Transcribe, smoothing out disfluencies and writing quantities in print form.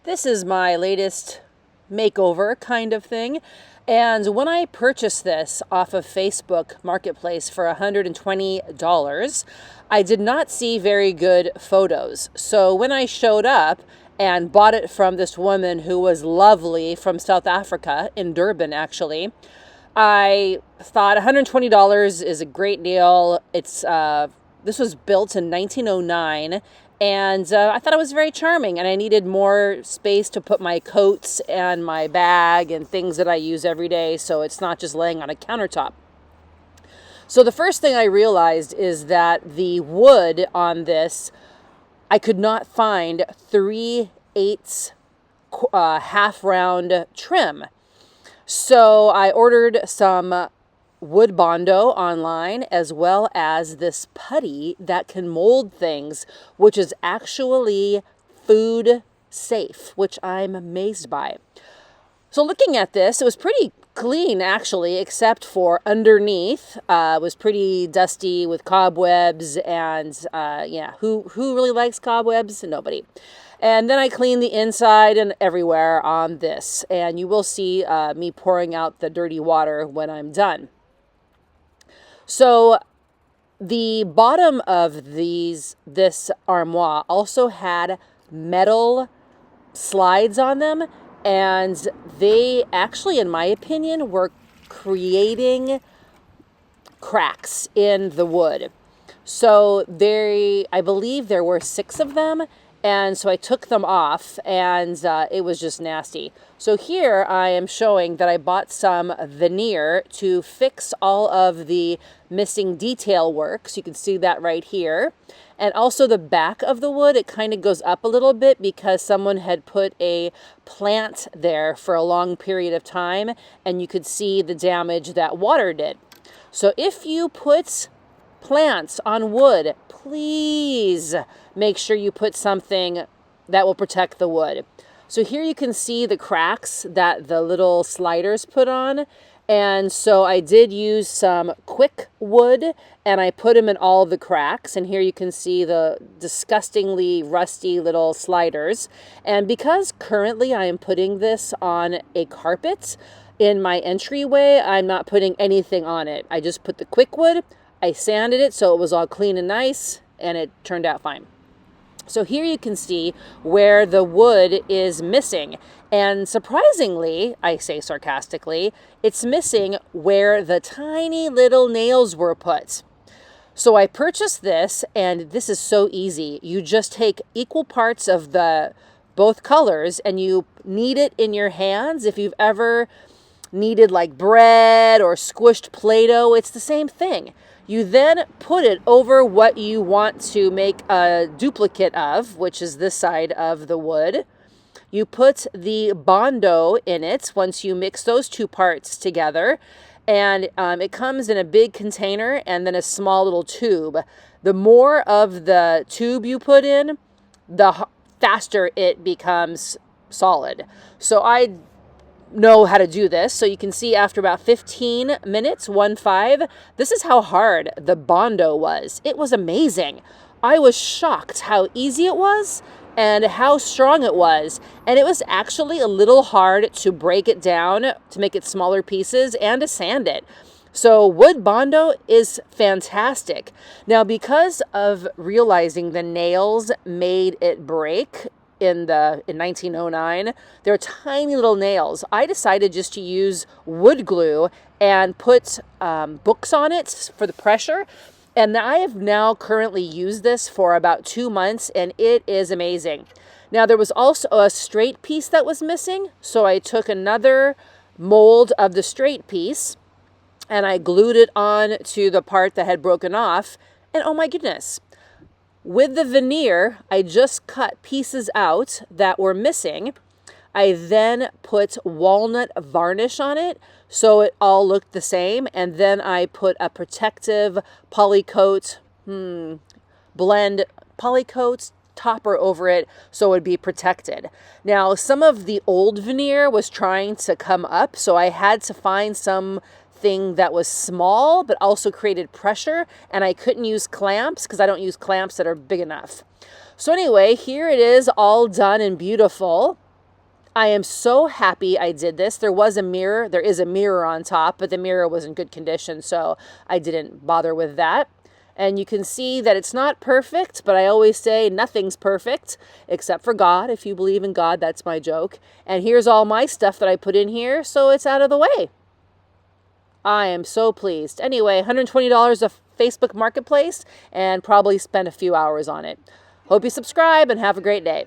This is my latest makeover kind of thing. And when I purchased this off of Facebook Marketplace for $120, I did not see very good photos. So when I showed up and bought it from this woman who was lovely from South Africa, in Durban actually, I thought $120 is a great deal. This was built in 1909, and I thought it was very charming, and I needed more space to put my coats and my bag and things that I use every day, so it's not just laying on a countertop. So the first thing I realized is that the wood on this, I could not find 3/8 half round trim. So I ordered some wood bondo online, as well as this putty that can mold things, which is actually food safe, which I'm amazed by. So looking at this, it was pretty clean actually, except for underneath. It was pretty dusty with cobwebs, and who really likes cobwebs? Nobody. And then I cleaned the inside and everywhere on this, and you will see me pouring out the dirty water when I'm done. So the bottom of this armoire also had metal slides on them, and they actually, in my opinion, were creating cracks in the wood. So I believe there were 6 of them, and so I took them off, and it was just nasty. So here I am showing that I bought some veneer to fix all of the missing detail work. So you can see that right here. And also the back of the wood, it kind of goes up a little bit because someone had put a plant there for a long period of time, and you could see the damage that water did. So if you put plants on wood, please make sure you put something that will protect the wood. So here you can see the cracks that the little sliders put on. And so I did use some quick wood, and I put them in all the cracks. And here you can see the disgustingly rusty little sliders. And because currently I am putting this on a carpet in my entryway, I'm not putting anything on it. I just put the quick wood. I sanded it so it was all clean and nice, and it turned out fine. So here you can see where the wood is missing. And surprisingly, I say sarcastically, it's missing where the tiny little nails were put. So I purchased this, and this is so easy. You just take equal parts of both colors, and you knead it in your hands. If you've ever kneaded like bread or squished Play-Doh, it's the same thing. You then put it over what you want to make a duplicate of, which is this side of the wood. You put the bondo in it once you mix those two parts together, and it comes in a big container and then a small little tube. The more of the tube you put in, the faster it becomes solid. So I know how to do this. So you can see after about 15 minutes, 1-5, this is how hard the bondo was. It was amazing. I was shocked how easy it was and how strong it was. And it was actually a little hard to break it down to make it smaller pieces and to sand it. So wood bondo is fantastic. Now, because of realizing the nails made it break, in 1909, they're tiny little nails. I decided just to use wood glue and put books on it for the pressure. And I have now currently used this for about 2 months, and it is amazing. Now, there was also a straight piece that was missing. So I took another mold of the straight piece and I glued it on to the part that had broken off. And oh my goodness, with the veneer, I just cut pieces out that were missing. I then put walnut varnish on it so it all looked the same. And then I put a protective polycoat polycoat topper over it so it would be protected. Now, some of the old veneer was trying to come up, so I had to find something that was small but also created pressure, and I couldn't use clamps because I don't use clamps that are big enough. So anyway, here it is all done and beautiful. I am so happy I did this. There was a mirror. There is a mirror on top, but the mirror was in good condition, so I didn't bother with that. And you can see that it's not perfect, but I always say nothing's perfect except for God. If you believe in God, that's my joke. And here's all my stuff that I put in here, so it's out of the way. I am so pleased. Anyway, $120 of Facebook Marketplace and probably spent a few hours on it. Hope you subscribe and have a great day.